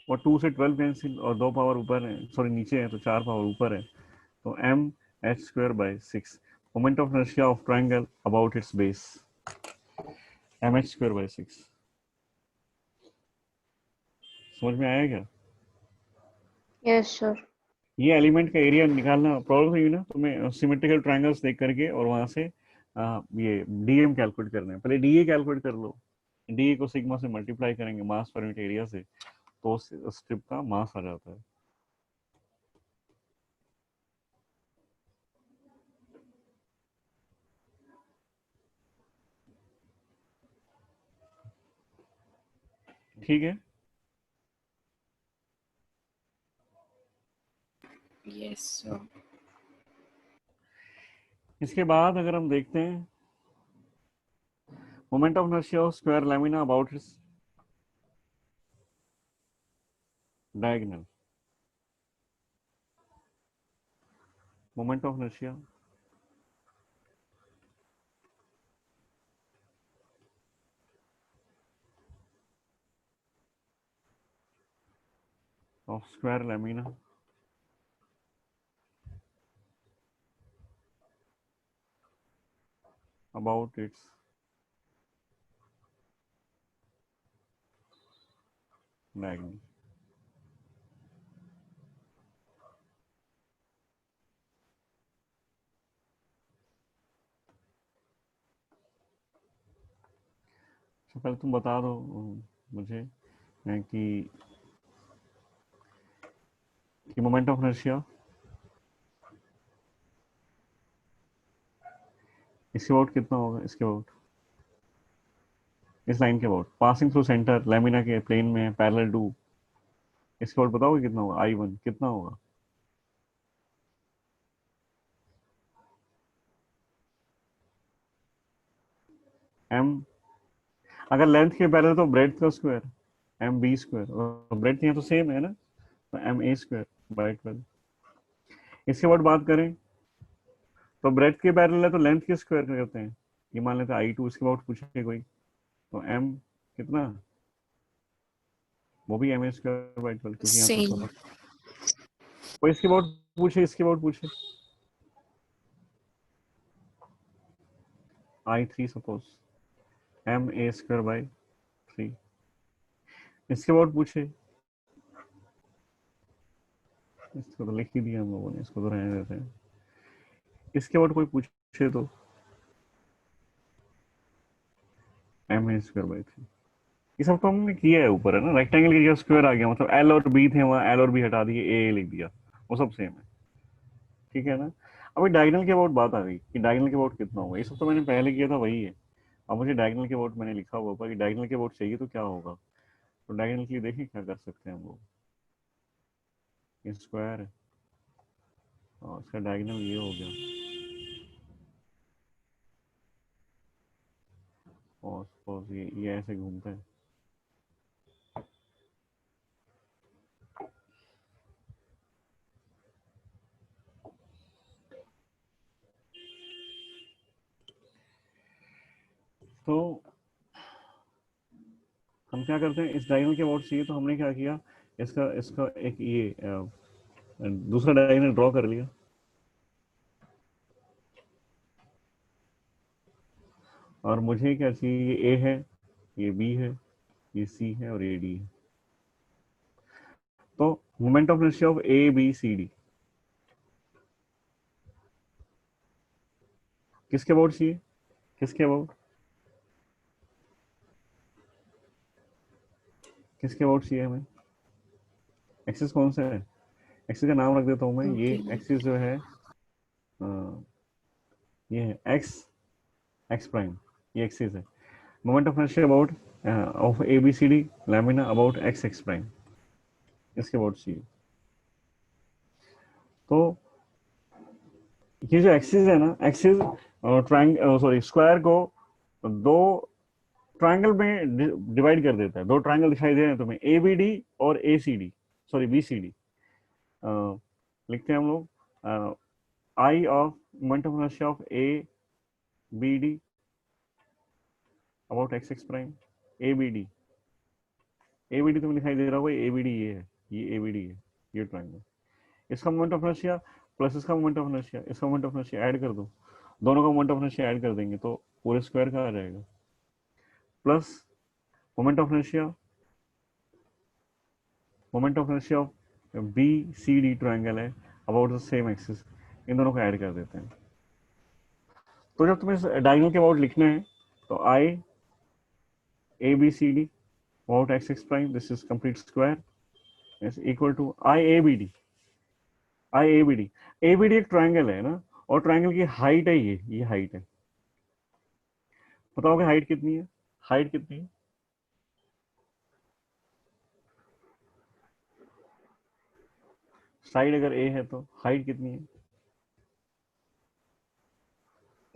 और 2 से 12 कैंसिल और 2 पावर ऊपर है, सॉरी नीचे है तो 4 पावर ऊपर है, तो m h square by 6, moment of inertia of triangle about it's base, m h square by 6। समझ में आया क्या, यस सर। ये एलिमेंट का एरिया निकालना प्रॉब्लम हुई ना तुम्हें, सिमेट्रिकल ट्राइंगल्स देख करके और वहां से ये डीएम कैलकुलेट करना है, पहले डीए कैलकुलेट कर लो, डीए को सिग्मा से मल्टीप्लाई करेंगे मास पर यूनिट एरिया से, तो स्ट्रिप का मास आ जाता है। ठीक है, यस सर। इसके बाद अगर हम देखते हैं moment of inertia of square lamina about its diagonal, moment of inertia of square lamina about its diagonal. तो पहले तुम बता दो मुझे कि मोमेंट ऑफ इनर्शिया इसके अबाउट कितना होगा, इसके अबाउट, इस लाइन के about, passing through centre lamina के प्लेन में पैरेलल टू, इसके अबाउट बताओगे कितना होगा, I1 कितना होगा? m, अगर लेंथ के पैरेलल तो ब्रेड्थ का स्क्वायर, एम बी स्क्वायर, और ब्रेड्थ यहाँ तो सेम है ना, तो एम ए स्क्वायर बाई 12। इसके बाद बात करें तो ब्रेड्थ के पैरेलल है तो लेंथ के स्क्वायर करते हैं, ये मान लेते हैं I2, इसके बाद पूछे कोई तो m कितना, वो भी एम ए स्क्वायर बाई 12, क्योंकि यहाँ सेम। तो कोई इसके बाद पूछे, इसके बाद पूछे I3 suppose M A square by 3, इसके बाद पूछे, इसको तो लिख ही दिया हम लोगों ने, इसको तो रहने देते हैं, इसके बाद कोई पूछे तो एम ए स्क्वायर बाई 3, ये सब तो हमने किया है ऊपर, है ना, रेक्टेंगल की जगह स्क्वायर आ गया, मतलब एल और बी थे वहाँ एल और बी हटा दिए, ए लिख दिया, वो सब सेम है, ठीक है ना। अभी डायगोनल के अबाउट बात आ गई कि डायगोनल के अबाउट कितना होगा, ये सब तो मैंने पहले किया था वही है, अब मुझे डायगोनल के अबाउट मैंने लिखा हुआ ऊपर कि डायगोनल के अबाउट चाहिए तो क्या होगा, तो डायगोनल के लिए देखिए क्या कर सकते हैं हम लोग, ये स्क्वायर है और इसका डायगोनल ये हो गया, और सपोज ये ऐसे घूमता है, तो हम क्या करते हैं, इस डायगोनल के अबाउट चाहिए तो हमने क्या किया, इसका इसका एक ये दूसरा डायगोनल ड्रॉ कर लिया, और मुझे क्या चाहिए, ये ए है, ये बी है, ये सी है और ये डी है, तो moment of inertia of A B C D किसके अबाउट चाहिए, किसके अबाउट, किसके अबाउट चाहिए हमें, एक्सिस कौन सा है, एक्सिस का नाम रख देता हूं मैं, ये एक्सिस जो है ये है एक्स, एक्स प्राइम, ये एक्सिस है, moment of inertia about of A B C D lamina about X X prime, इसके अबाउट चाहिए। तो ये जो एक्सिस है ना, एक्सिस ट्रायंगल सॉरी स्क्वायर को दो ट्रायंगल में डिवाइड कर देता है, दो ट्रायंगल दिखाई दे रहे हैं तुम्हें, ए बी डी और A C D, sorry B C D, लिखते हैं हम लोग I of moment of inertia of A B D about X X prime, A B D, A B D तुम्हें दिखाई दे रहा होगा, ए बी डी ये है, ये ए बी डी है, ये ट्रायंगल, इसका मोमेंट ऑफ इनर्शिया प्लस इसका मोमेंट ऑफ इनर्शिया, इसका मोमेंट ऑफ इनर्शिया ऐड कर दो, दोनों का मोमेंट ऑफ इनर्शिया ऐड कर देंगे तो पूरे स्क्वायर का आ जाएगा, plus moment of inertia, moment of inertia of B C D triangle है अबाउट द सेम एक्सिस, इन दोनों को ऐड कर देते हैं। तो जब तुम्हें डायगोनल के अबाउट लिखना है तो I A B C D about X X prime, this is complete square is equal to I A B D, I A B D, A B D एक ट्रायंगल है ना, और ट्रायंगल की height है ये हाइट है, बताओगे height कितनी है, हाइट कितनी है, साइड अगर ए है तो हाइट कितनी है,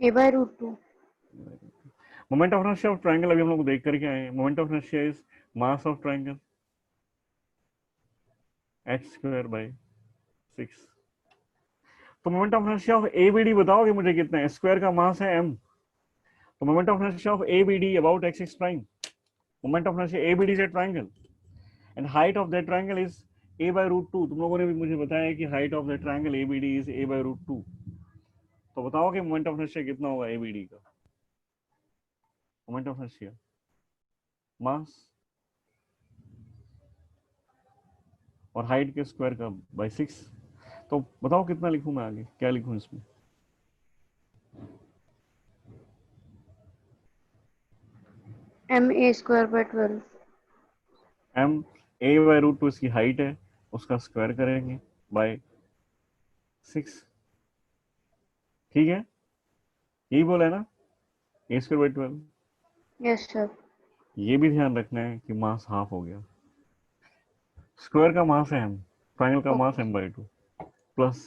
a/√2। Moment of inertia of triangle अभी हम लोग देख करके आए हैं, moment of inertia is mass of triangle h square by 6, तो moment of inertia of A B D बताओगे मुझे कितना है, स्क्वायर का मास है m, तो moment of inertia of A B D about X X prime, moment of inertia A B D is a triangle and height of that triangle is a/√2, तुम लोगों ने भी मुझे बताया कि height of that triangle A B D is a/√2, तो बताओ कि मोमेंट ऑफ इनर्शिया कितना होगा ए बी डी का, मोमेंट ऑफ इनर्शिया, मास और हाइट के स्क्वायर का बाय 6। तो बताओ कितना लिखूं मैं आगे, क्या लिखूं इसमें? ma²/12। M A by root 2 इसकी हाइट है, उसका स्क्वायर करेंगे बाय 6। ठीक है, यही बोला है ना, a²/12। Yes sir. ये भी ध्यान रखना है कि मास हाफ हो गया, स्क्वायर का मास है m, ट्रायंगल का mass okay. m/2 plus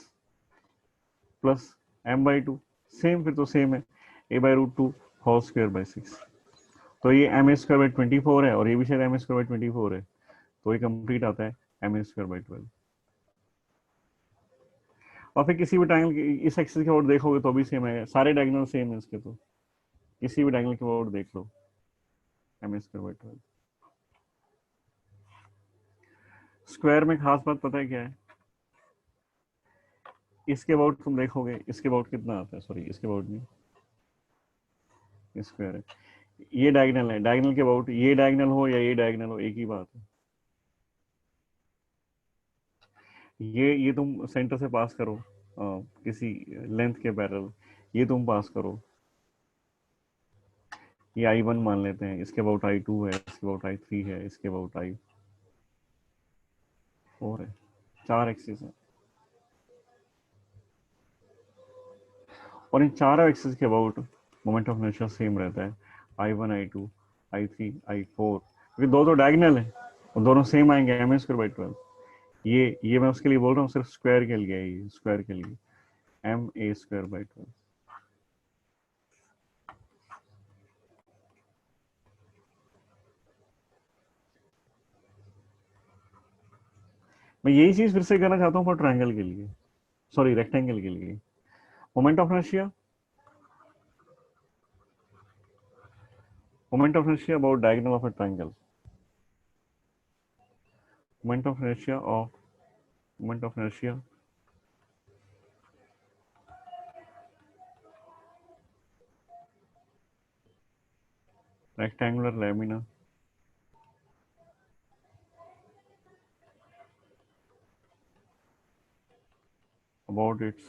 plus m/2, same, फिर तो सेम है, a/√2 होल स्क्वायर बाय 6। तो ये ma²/24 है और ये भी शायद ma²/24 है, तो ये कंप्लीट आता है ma²/12। और फिर किसी भी ट्रायंगल की इस एक्सिस के ओर देखोगे तो भी सेम है, सारे डायगोनल सेम है इसके, तो किसी भी डायगोनल के ओर देख लो ma²/12। स्क्वायर में खास बात पता है क्या है, इसके अबाउट तुम देखोगे, इसके अबाउट कितना आता है, सॉरी इसके अबाउट नहीं, स्क्वायर है, ये डायगोनल है, डायगोनल के अबाउट, ये डायगोनल हो या ये डायगोनल हो एक ही बात है। ये तुम सेंटर से पास करो किसी लेंथ के पैरेलल, ये तुम पास करो, ये I1 मान लेते हैं, इसके अबाउट I2 है, इसके अबाउट I3 है, इसके अबाउट I4 है, 4 एक्सिस है, और इन चारों एक्सिस के about moment of inertia same रहता है, I1 I2 I3 I4, क्योंकि दो तो डायगोनल है और दोनों सेम आएंगे ma²/12। ये मैं उसके लिए बोल रहा हूँ, सिर्फ स्क्वायर के लिए, ये स्क्वायर के लिए ma²/12। मैं यही चीज फिर से करना चाहता हूँ फॉर ट्रायंगल के लिए, सॉरी रेक्टेंगल के लिए। Moment of inertia, moment of inertia about diagonal of a triangle, moment of inertia of, moment of inertia rectangular lamina about its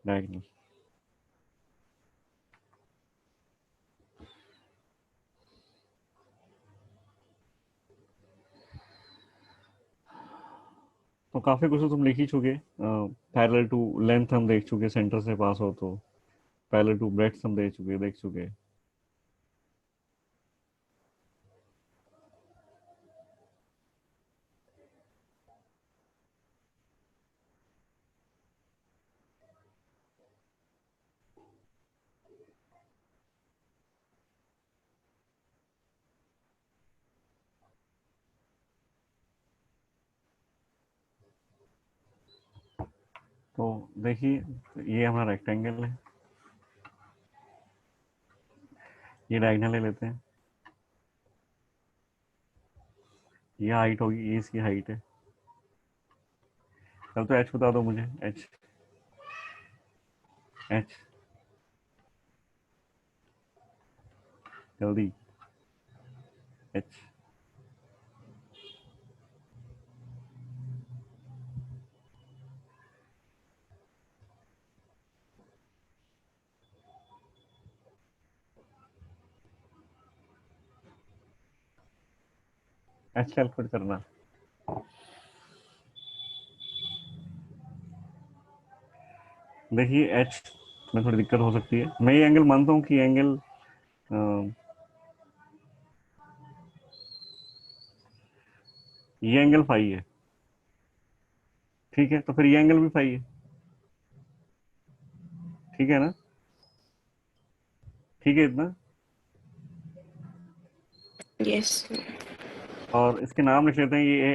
diagonal। तो काफी कुछ तो तुम लिख ही चुके, पैरेलल टू लेंथ हम देख चुके, सेंटर से पास हो तो पैरेलल टू ब्रेड्थ हम देख चुके। तो देखिए, ये हमारा रेक्टेंगल है, ये डायगोनल लेते हैं, ये हाइट होगी, ये इसकी हाइट है। चल तो एच बता दो मुझे, एच, एच जल्दी, एच। एच कैलकुलेट करना, देखिए एच में थोड़ी दिक्कत हो सकती है, मैं ये एंगल मानता हूँ कि एंगल ये एंगल फाई है, ठीक है, तो फिर ये एंगल भी फाई है, ठीक है ना, ठीक है इतना। यस। और इसके नाम लिख लेते हैं, ये है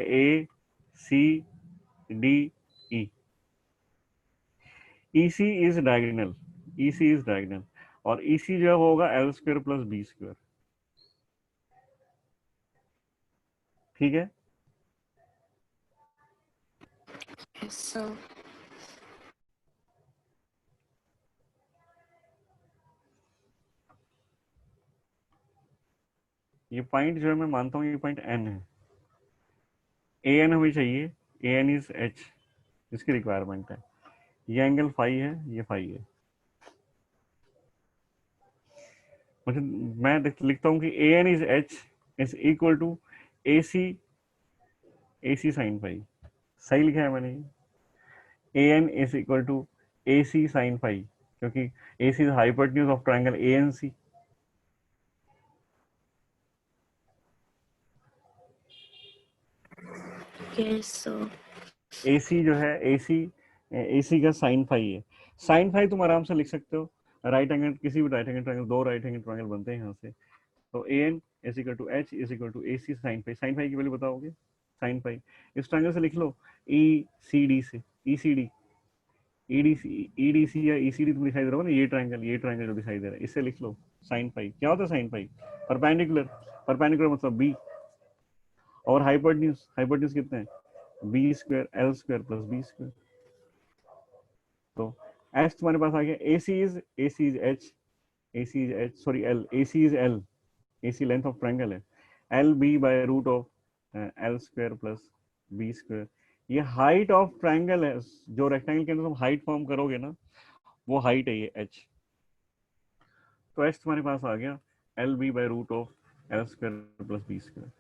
ACDE, EC is diagonal, EC is diagonal, और EC जो होगा L² + B², ठीक है। Yes sir. ये पॉइंट जो है मैं मानता हूँ ये पॉइंट एन है, ए एन हमें चाहिए, ए एन इज एच, इसकी रिक्वायरमेंट है। ये एंगल फाई है, ये फाई है। मुझे मैं लिखता हूँ कि A N is H is equal to A C sine phi. सही लिखा है मैंने, A N is equal to A C sine phi, क्योंकि A C is hypotenuse of triangle A N C. Yes sir. A C जो है, A C का sine phi है। Sine phi तुम आराम से लिख सकते हो, राइट एंगल, किसी भी राइट एंगल ट्राइंगल, दो राइट एंगल ट्राइंगल बनते हैं यहाँ से। तो A N is equal to H is equal to A C sine phi. Sine phi की वैल्यू बताओगे, साइन फाई इस ट्राइंगल से लिख लो, ई सी डी से, ई सी डी, ई डी सी या ई सी डी तुम दिखाई दे रहा हो ना, ये ट्राइंगल जो दिखाई दे रहा है, इससे लिख लो साइन फाई। क्या होता है साइन फाई? परपेंडिकुलर, परपेंडिकुलर मतलब बी, और हाइपोटेन्यूज, हाइपोटेन्यूज कितने हैं, B square L square plus B square. तो एच तुम्हारे पास आ गया, A C is H, A C is H, sorry L, A C is L, A C length of triangle है, L B by root of L square plus B square. ये height of triangle है, जो rectangle के अंदर तुम height form करोगे ना, वो हाइट है ये एच। तो एच तुम्हारे पास आ गया L B by root of L square plus B square.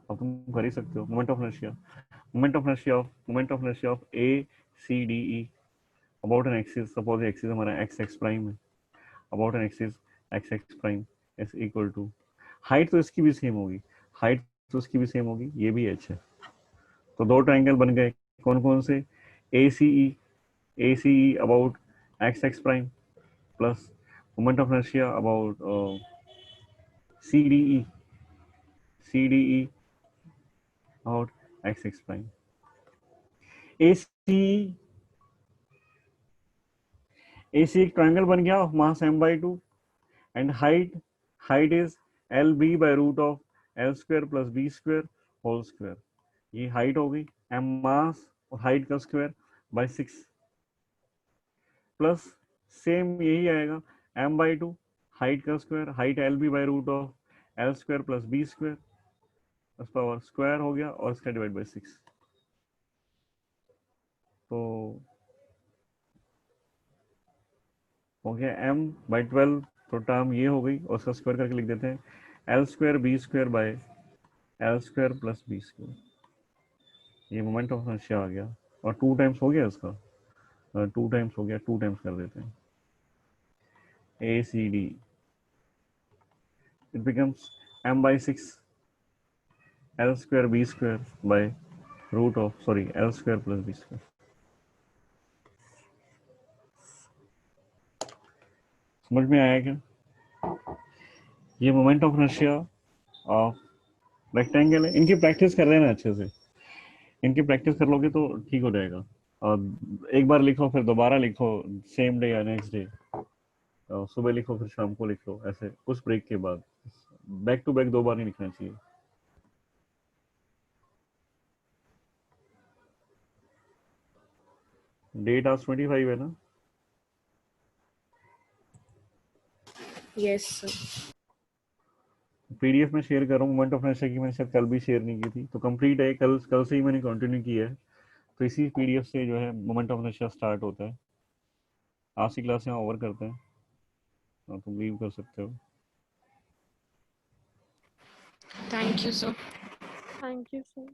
अब तुम कर ही सकते हो moment of inertia, moment of inertia of A C D E about an axis, suppose axis हमारा एक्स एक्स प्राइम है, about an axis X X prime is equal to, height तो इसकी भी सेम होगी, हाइट तो इसकी भी same होगी, ये भी एच है। तो दो ट्राइंगल बन गए, कौन कौन से, A C E about X X prime plus moment of inertia about C D E about X X prime. A C एक ट्राइंगल बन गया of mass m by 2 and height is L B by root of L square plus B square whole square. ये height हो गई, M मास और height का square by 6 plus same यही आएगा m by 2 हाइट का square, height L B by root of L square plus B square, power square हो गया और इसका डिवाइड बाय 6। तो हो गया m by 12, तो टर्म ये हो गई और उसका स्क्वायर करके लिख देते हैं L square B square by L square plus B square. ये मोमेंट ऑफ इनर्शिया आ गया, और 2 टाइम्स हो गया इसका, 2 टाइम्स हो गया, 2 टाइम्स कर देते हैं A C D, it becomes m by 6 L square B square by root of, sorry L square plus B square. समझ में आया क्या? ये moment of inertia of rectangle है। इनकी प्रैक्टिस कर लेना अच्छे से, इनकी प्रैक्टिस कर लोगे तो ठीक हो जाएगा। और एक बार लिखो फिर दोबारा लिखो, सेम डे या नेक्स्ट डे, सुबह लिखो फिर शाम को लिख लो, ऐसे उस ब्रेक के बाद। बैक टू बैक 2 बार नहीं लिखना चाहिए। डेट आज 25 है ना? Yes sir. पीडीएफ में शेयर कर रहा हूँ मोमेंट ऑफ इनर्शिया की, मैंने शायद कल भी शेयर नहीं की थी, तो कंप्लीट है, कल कल से ही मैंने कंटिन्यू किया है। तो इसी पीडीएफ से जो है मोमेंट ऑफ इनर्शिया स्टार्ट होता है। आज की क्लास यहाँ ओवर करते हैं और तुम लीव कर सकते हो। Thank you sir. Thank you, sir.